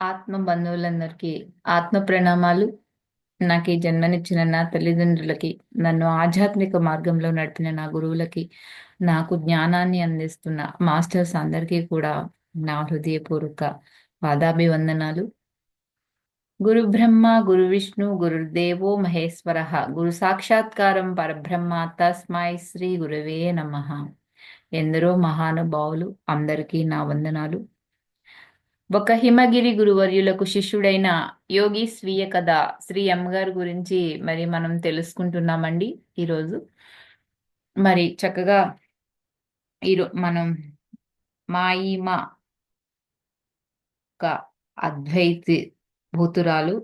ఆత్మ బంధువులందరికీ ఆత్మ ప్రణామాలు. నాకు ఈ జన్మనిచ్చిన నా తల్లిదండ్రులకి, నన్ను ఆధ్యాత్మిక మార్గంలో నడిపిన నా గురువులకి, నాకు జ్ఞానాన్ని అందిస్తున్న మాస్టర్స్ అందరికీ కూడా నా హృదయపూర్వక పాదాభివందనాలు. గురు బ్రహ్మ, గురు విష్ణు, గురుర్దేవో మహేశ్వర, గురు సాక్షాత్కారం పరబ్రహ్మ, తస్మై శ్రీ గురవే నమః. ఎందరో మహానుభావులు అందరికీ నా వందనాలు. ఒక హిమగిరి గురువర్యులకు శిష్యుడైన యోగి స్వీయ కథ శ్రీ అమ్మగారి గురించి మరి మనం తెలుసుకుంటున్నామండి ఈరోజు. మరి చక్కగా మనం మాయిమ ఒక అద్వైతి భూతురాలు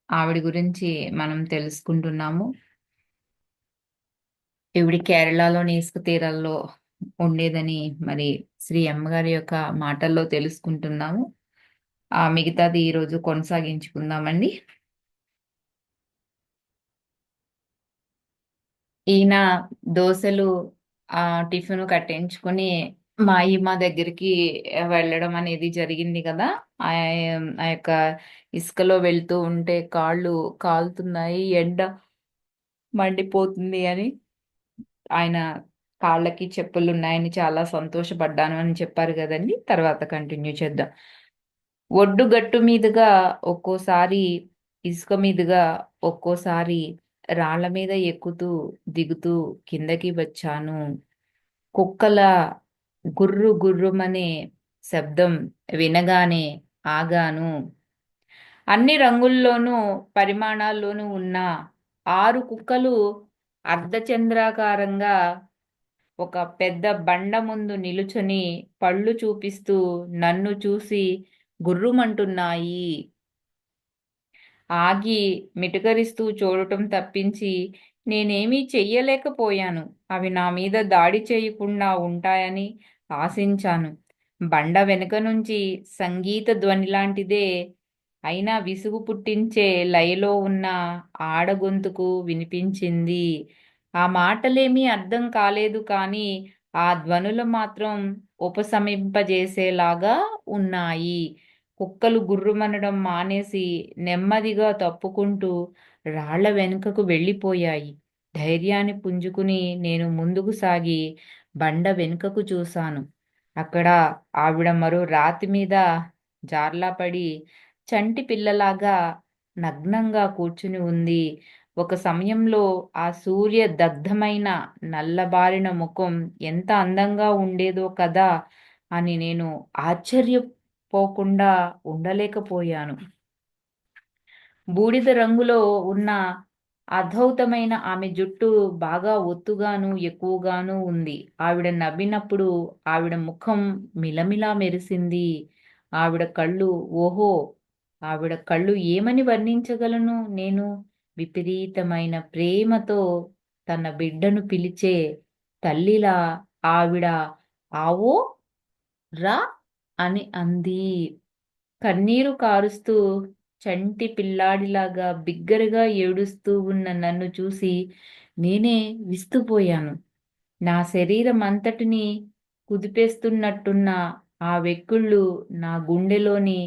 ఆవిడ గురించి మనం తెలుసుకుంటున్నాము. ఈవిడి కేరళలోని ఇసుక తీరాల్లో ఉండేదని మరి శ్రీ అమ్మగారి యొక్క మాటల్లో తెలుసుకుంటున్నాము. మిగతాది ఈరోజు కొనసాగించుకుందామండి. ఈయన దోసెలు టిఫిన్ కట్టించుకొని మా దగ్గరికి వెళ్ళడం అనేది జరిగింది కదా. ఆ ఆ యొక్క ఇసుకలో వెళ్తూ ఉంటే కాళ్ళు కాలుతున్నాయి, ఎండ మండిపోతుంది అని ఆయన కాళ్ళకి చెప్పులు ఉన్నాయని చాలా సంతోషపడ్డాను అని చెప్పారు కదండి. తర్వాత కంటిన్యూ చేద్దాం. ఒడ్డు గట్టు మీదుగా ఒక్కోసారి ఇసుక మీదుగా, ఒక్కోసారి రాళ్ళ మీద ఎక్కుతూ దిగుతూ కిందకి వచ్చాను. కుక్కల గుర్రు గుర్రుమనే శబ్దం వినగానే ఆగాను. అన్ని రంగుల్లోనూ పరిమాణాల్లోనూ ఉన్న 6 కుక్కలు అర్ధచంద్రాకారంగా ఒక పెద్ద బండ ముందు నిలుచొని పళ్ళు చూపిస్తూ నన్ను చూసి గుర్రుమంటున్నాయి. ఆగి మిటకరిస్తూ చూడటం తప్పించి నేనేమీ చెయ్యలేకపోయాను. అవి నా మీద దాడి చేయకుండా ఉంటాయని ఆశించాను. బండ వెనుక నుంచి సంగీత ధ్వనిలాంటిదే అయినా విసుగు పుట్టించే లయలో ఉన్న ఆడగొంతుకు వినిపించింది. ఆ మాటలేమీ అర్థం కాలేదు కానీ ఆ ధ్వనులు మాత్రం ఉపశమింపజేసేలాగా ఉన్నాయి. కుక్కలు గుర్రుమనడం మానేసి నెమ్మదిగా తప్పుకుంటూ రాళ్ల వెనుకకు వెళ్ళిపోయాయి. ధైర్యాన్ని పుంజుకుని నేను ముందుకు సాగి బండ వెనుకకు చూశాను. అక్కడ ఆవిడ మరో రాతి మీద జార్లాపడి చంటి పిల్లలాగా నగ్నంగా కూర్చుని ఉంది. ఒక సమయంలో ఆ సూర్య దగ్ధమైన నల్లబారిన ముఖం ఎంత అందంగా ఉండేదో కదా అని నేను ఆశ్చర్యపోకుండా ఉండలేకపోయాను. బూడిద రంగులో ఉన్న అధౌతమైన ఆమె జుట్టు బాగా ఒత్తుగాను ఎక్కువగాను ఉంది. ఆవిడ నవ్వినప్పుడు ఆవిడ ముఖం మిలమిలా మెరిసింది. ఆవిడ కళ్ళు ఓహో! ఆవిడ కళ్ళు ఏమని వర్ణించగలను నేను? విపరీతమైన ప్రేమతో తన బిడ్డను పిలిచే తల్లిలా ఆవిడ ఆవో రా అని అంది. కన్నీరు కారుస్తూ చంటి పిల్లాడిలాగా బిగ్గరగా ఏడుస్తూ ఉన్న నన్ను చూసి నేనే విస్తుపోయాను. నా శరీరం అంతటినీ కుదిపేస్తున్నట్టున్న ఆ వెక్కుళ్ళు నా గుండెలోని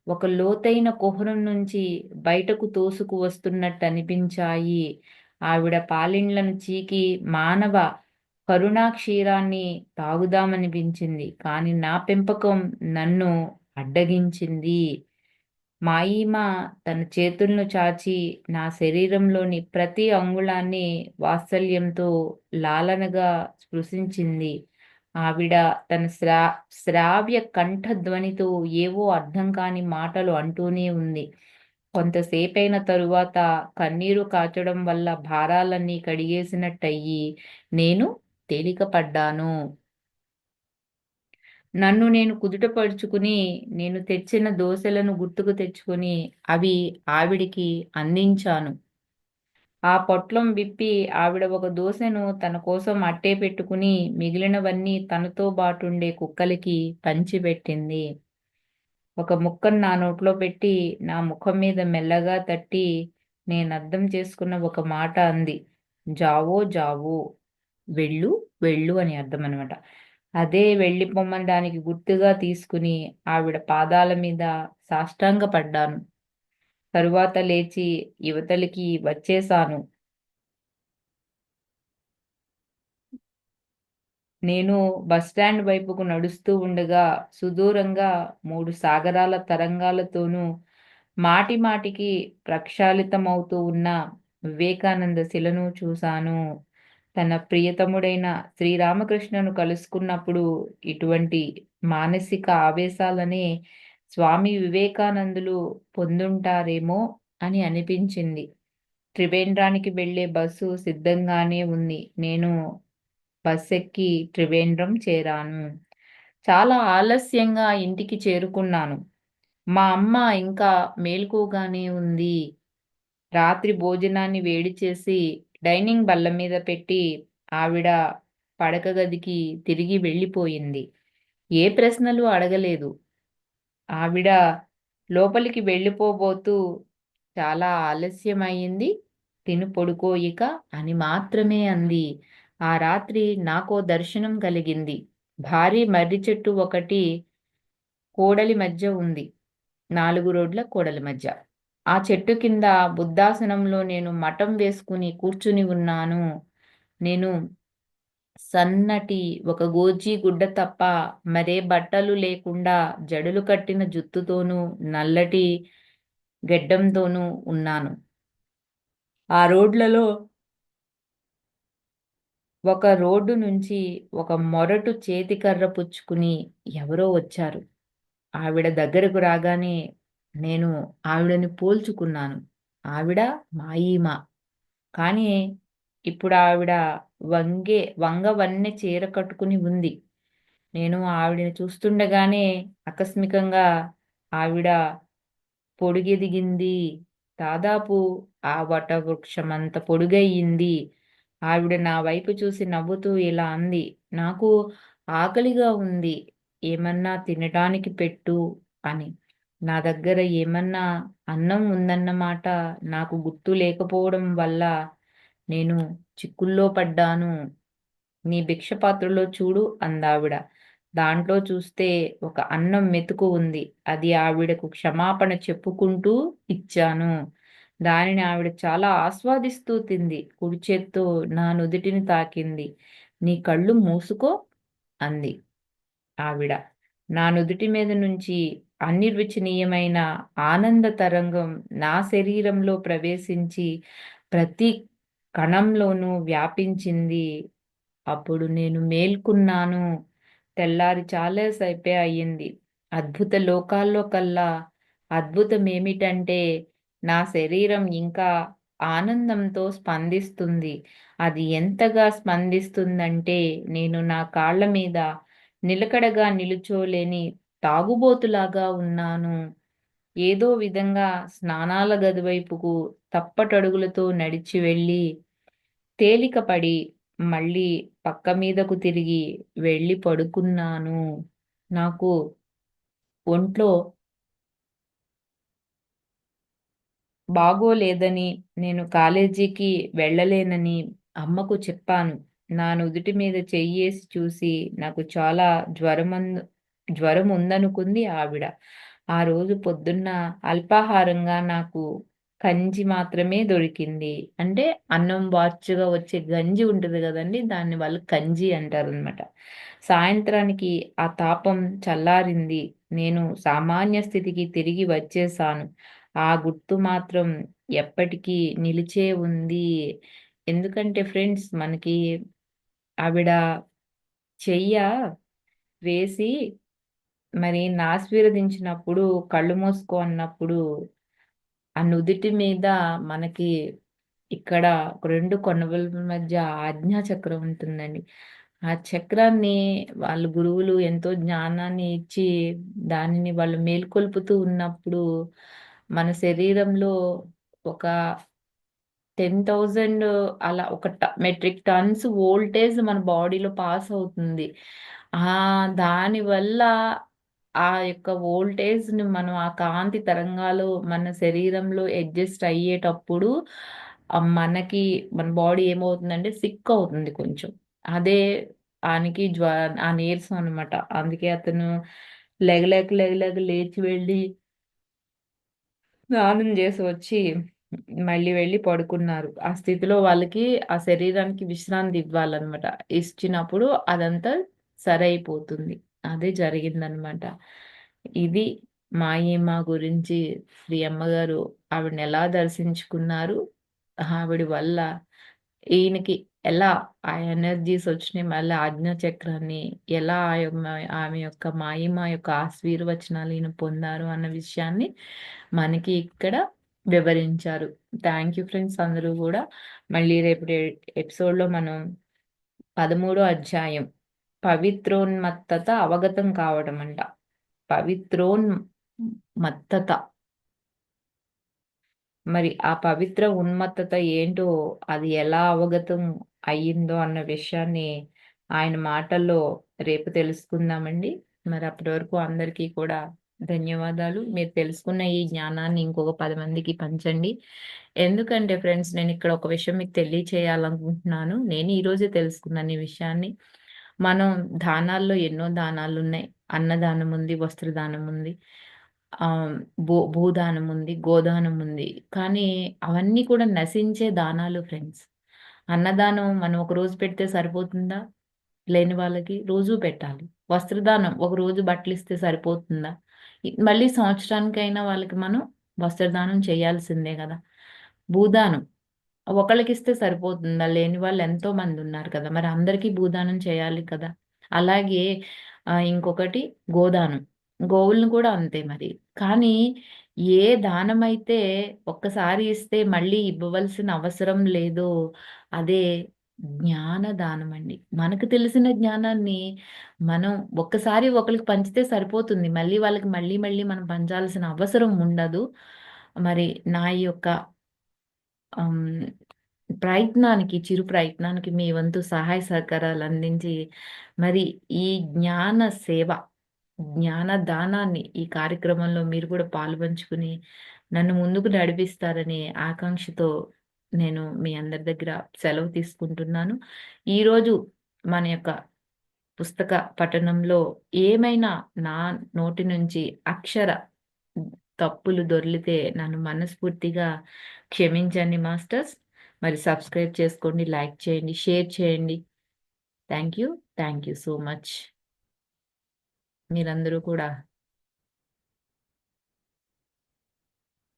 ఒక లోతైన కుహరం నుంచి బయటకు తోసుకు వస్తున్నట్టు అనిపించాయి. ఆవిడ పాలిండ్లను చీకి మానవ కరుణా క్షీరాన్ని తాగుదామనిపించింది. కానీ నా పెంపకం నన్ను అడ్డగించింది. మాయీమ తన చేతులను చాచి నా శరీరంలోని ప్రతి అంగుళాన్ని వాత్సల్యంతో లాలనగా స్పృశించింది. ఆవిడ తన శ్రావ్య కంఠధ్వనితో ఏవో అర్థం కాని మాటలు అంటూనే ఉంది. కొంతసేపైన తరువాత కన్నీరు కాచడం వల్ల భారాలన్నీ కడిగేసినట్టయి నేను తేలికపడ్డాను. నన్ను నేను కుదుటపరుచుకుని, నేను తెచ్చిన దోసెలను గుర్తుకు తెచ్చుకొని, అవి ఆవిడికి అందించాను. ఆ పొట్లం విప్పి ఆవిడ ఒక దోసెను తన కోసం అట్టే పెట్టుకుని, మిగిలినవన్నీ తనతో బాటుండే కుక్కలకి పంచిపెట్టింది. ఒక ముక్కను నా నోట్లో పెట్టి, నా ముఖం మీద మెల్లగా తట్టి, నేనర్థం చేసుకున్న ఒక మాట అంది. జావో జావో వెళ్ళు వెళ్ళు అని అర్థం అనమాట. అదే వెళ్ళిపొమ్మనడానికి గుర్తుగా తీసుకుని ఆవిడ పాదాల మీద సాష్టాంగపడ్డాను. తరువాత లేచి ఇవతలికి వచ్చేశాను. నేను బస్టాండ్ వైపుకు నడుస్తూ ఉండగా సుదూరంగా 3 సాగరాల తరంగాలతోనూ మాటిమాటికి ప్రక్షాళితమవుతూ ఉన్న వివేకానంద శిలను చూశాను. తన ప్రియతముడైన శ్రీరామకృష్ణను కలుసుకున్నప్పుడు ఇటువంటి మానసిక ఆవేశాలనే స్వామి వివేకానందులు పొందుంటారేమో అని అనిపించింది. త్రివేంద్రానికి వెళ్ళే బస్సు సిద్ధంగానే ఉంది. నేను బస్సెక్కి త్రివేంద్రం చేరాను. చాలా ఆలస్యంగా ఇంటికి చేరుకున్నాను. మా అమ్మ ఇంకా మేల్కోగానే ఉంది. రాత్రి భోజనాన్ని వేడి చేసి డైనింగ్ బల్ల మీద పెట్టి ఆవిడ పడక గదికి తిరిగి వెళ్ళిపోయింది. ఏ ప్రశ్నలు అడగలేదు. ఆవిడ లోపలికి వెళ్ళిపోబోతూ చాలా ఆలస్యమయింది. తిను పడుకో ఇక అని మాత్రమే అంది. ఆ రాత్రి నాకో దర్శనం కలిగింది. భారీ మర్రి చెట్టు ఒకటి కూడలి మధ్య ఉంది. 4 రోడ్ల కూడలి మధ్య. ఆ చెట్టు కింద బుద్ధాసనంలో నేను మఠం వేసుకుని కూర్చుని ఉన్నాను. నేను సన్నటి ఒక గోచి గుడ్డ తప్ప మరే బట్టలు లేకుండా జడలు కట్టిన జుత్తుతోనూ, నల్లటి గెడ్డంతోనూ ఉన్నాను. ఆ రోడ్లలో ఒక రోడ్డు నుంచి ఒక మొరటు చేతికర్ర పుచ్చుకుని ఎవరో వచ్చారు. ఆవిడ దగ్గరకు రాగానే నేను ఆవిడని పోల్చుకున్నాను. ఆవిడ మా ఈమ. కానీ ఇప్పుడావిడ వంగవన్నె చీర కట్టుకుని ఉంది. నేను ఆవిడని చూస్తుండగానే ఆకస్మికంగా ఆవిడ పొడుగెదిగింది. దాదాపు ఆ వటవృక్షమంత పొడుగయింది. ఆవిడ నా వైపు చూసి నవ్వుతూ ఇలా అంది. నాకు ఆకలిగా ఉంది. ఏమన్నా తినటానికి పెట్టు అని. నా దగ్గర ఏమన్నా అన్నం ఉందన్నమాట నాకు గుర్తు లేకపోవడం వల్ల నేను చిక్కుల్లో పడ్డాను. నీ భిక్ష పాత్రలో చూడు అందావిడ. దాంట్లో చూస్తే ఒక అన్నం మెతుకు ఉంది. అది ఆవిడకు క్షమాపణ చెప్పుకుంటూ ఇచ్చాను. దానిని ఆవిడ చాలా ఆస్వాదిస్తూ తింది. కుడి చేత్తో నా నుదిటిని తాకింది. నీ కళ్ళు మూసుకో అంది ఆవిడ. నా నుదిటి మీద నుంచి అనిర్వచనీయమైన ఆనంద తరంగం నా శరీరంలో ప్రవేశించి ప్రతి కణంలోనూ వ్యాపించింది. అప్పుడు నేను మేల్కున్నాను. తెల్లారి చాలా సేపే అయ్యింది. అద్భుత లోకాల్లో కల్లా అద్భుతమేమిటంటే నా శరీరం ఇంకా ఆనందంతో స్పందిస్తుంది. అది ఎంతగా స్పందిస్తుందంటే నేను నా కాళ్ళ మీద నిలకడగా నిలుచోలేని తాగుబోతులాగా ఉన్నాను. ఏదో విధంగా స్నానాల గది వైపుకు తప్పటడుగులతో నడిచి వెళ్ళి తేలికపడి మళ్ళీ పక్క మీదకు తిరిగి వెళ్ళి పడుకున్నాను. నాకు ఒంట్లో బాగోలేదని, నేను కాలేజీకి వెళ్ళలేనని అమ్మకు చెప్పాను. నా నుదిటి మీద చెయ్యేసి చూసి నాకు చాలా జ్వరముందనుకుంది ఆవిడ. ఆ రోజు పొద్దున్న అల్పాహారంగా నాకు కంచి మాత్రమే దొరికింది. అంటే అన్నం వార్చుగా వచ్చే గంజి ఉంటది గదండీ! దాన్ని వాళ్ళు కంజి అంటారనమాట. సాయంత్రానికి ఆ తాపం చల్లారింది. నేను సామాన్య స్థితికి తిరిగి వచ్చేశాను. ఆ గుర్తు మాత్రం ఎప్పటికీ నిలిచే ఉంది. ఎందుకంటే ఫ్రెండ్స్ మనకి ఆవిడ చెయ్య వేసి మరి నాస్వీరదించినప్పుడు కళ్ళు మూసుకో అన్నప్పుడు ఆ నుదిటి మీద మనకి ఇక్కడ ఒక 2 కొనవల మధ్య ఆజ్ఞా చక్రం ఉంటుందండి. ఆ చక్రాన్ని వాళ్ళు గురువులు ఎంతో జ్ఞానాన్ని ఇచ్చి దానిని వాళ్ళు మేల్కొల్పుతూ ఉన్నప్పుడు మన శరీరంలో ఒక 10,000 అలా ఒక మెట్రిక్ టన్స్ వోల్టేజ్ మన బాడీలో పాస్ అవుతుంది. దానివల్ల ఆ యొక్క వోల్టేజ్‌ని మనం ఆ కాంతి తరంగాలు మన శరీరంలో అడ్జస్ట్ అయ్యేటప్పుడు మనకి మన బాడీ ఏమవుతుందంటే సిక్ అవుతుంది కొంచెం. అదే ఆయనకి ఆ నీరసం అనమాట. అందుకే అతను లెగలేక లేచి వెళ్ళి స్నానం చేసి వచ్చి మళ్ళీ వెళ్ళి పడుకున్నారు. ఆ స్థితిలో వాళ్ళకి ఆ శరీరానికి విశ్రాంతి ఇవ్వాలన్నమాట. ఇచ్చినప్పుడు అదంతా సరైపోతుంది. అదే జరిగిందనమాట. ఇది మాయమ్మ గురించి శ్రీ అమ్మగారు ఆవిడనెలా దర్శించుకున్నారు, ఆవిడ వల్ల ఈయనకి ఎలా ఆ ఎనర్జీస్ వచ్చినాయి, మళ్ళీ ఆజ్ఞా చక్రాన్ని ఎలా ఆమె యొక్క మాయమ్మ యొక్క ఆశీర్వచనాలు ఈయన పొందారు అన్న విషయాన్ని మనకి ఇక్కడ వివరించారు. థ్యాంక్ యూ ఫ్రెండ్స్ అందరూ గూడా. మళ్ళీ రేపటి ఎపిసోడ్‌లో మనం 13 అధ్యాయం పవిత్రోన్మత్తత అవగతం కావడం అంట. పవిత్రోన్మత్తత. మరి ఆ పవిత్ర ఉన్మత్తత ఏంటో, అది ఎలా అవగతం అయ్యిందో అన్న విషయాన్ని ఆయన మాటల్లో రేపు తెలుసుకుందామండి. మరి అప్పటి వరకు అందరికీ కూడా ధన్యవాదాలు. మీరు తెలుసుకున్న ఈ జ్ఞానాన్ని ఇంకొక 10 మందికి పంచండి. ఎందుకంటే ఫ్రెండ్స్, నేనిక్కడ ఒక విషయం మీకు తెలియచేయాలనుకుంటున్నాను. నేను ఈరోజే తెలుసుకున్నాను ఈ విషయాన్ని. మనం దానాల్లో ఎన్నో దానాలున్నాయి. అన్నదానం ఉంది, వస్త్రదానం ఉంది. ఆహ్, భూదానం ఉంది, గోదానం ఉంది. కానీ అవన్నీ కూడా నశించే దానాలు ఫ్రెండ్స్. అన్నదానం మనం ఒక రోజు పెడితే సరిపోతుందా? లేని వాళ్ళకి రోజూ పెట్టాలి. వస్త్రదానం ఒక రోజు బట్టలిస్తే సరిపోతుందా? మళ్ళీ సంవత్సరానికైనా వాళ్ళకి మనం వస్త్రదానం చేయాల్సిందే గదా! భూదానం ఒకళ్ళకిస్తే సరిపోతుందా? లేని వాళ్ళు ఎంతో మందున్నారు కదా! మరి అందరికీ భూదానం చేయాలి కదా! అలాగే ఇంకొకటి గోదానం. గోవులను కూడా అంతే మరి. కానీ ఏ దానమైతే ఒక్కసారి ఇస్తే మళ్ళీ ఇవ్వవలసిన అవసరం లేదో అదే జ్ఞాన దానమండి. మనకు తెలిసిన జ్ఞానాన్ని మనం ఒక్కసారి ఒకళ్ళకి పంచితే సరిపోతుంది. మళ్ళీ వాళ్ళకి మళ్ళీ మనం పంచాల్సిన అవసరం ఉండదు. మరి నా యొక్క హ్మ్. చిరు ప్రయత్నానికి మీ వంతు సహాయ సహకారాలందించి, మరి ఈ జ్ఞాన సేవ, జ్ఞాన దానాన్ని ఈ కార్యక్రమంలో మీరు కూడా పాలుపంచుకుని, నన్ను ముందుకు నడిపిస్తారనే ఆకాంక్షతో నేను మీ అందరి దగ్గర సెలవు తీసుకుంటున్నాను. ఈరోజు మన యొక్క పుస్తక పఠనంలో ఏమైనా నా నోటి నుంచి అక్షర తప్పులు దొర్లితే నన్ను మనస్ఫూర్తిగా క్షమించండి మాస్టర్స్. మరి సబ్స్క్రైబ్ చేసుకోండి, లైక్ చేయండి, షేర్ చేయండి. Thank you. Thank you so much. మీరందరూ కూడా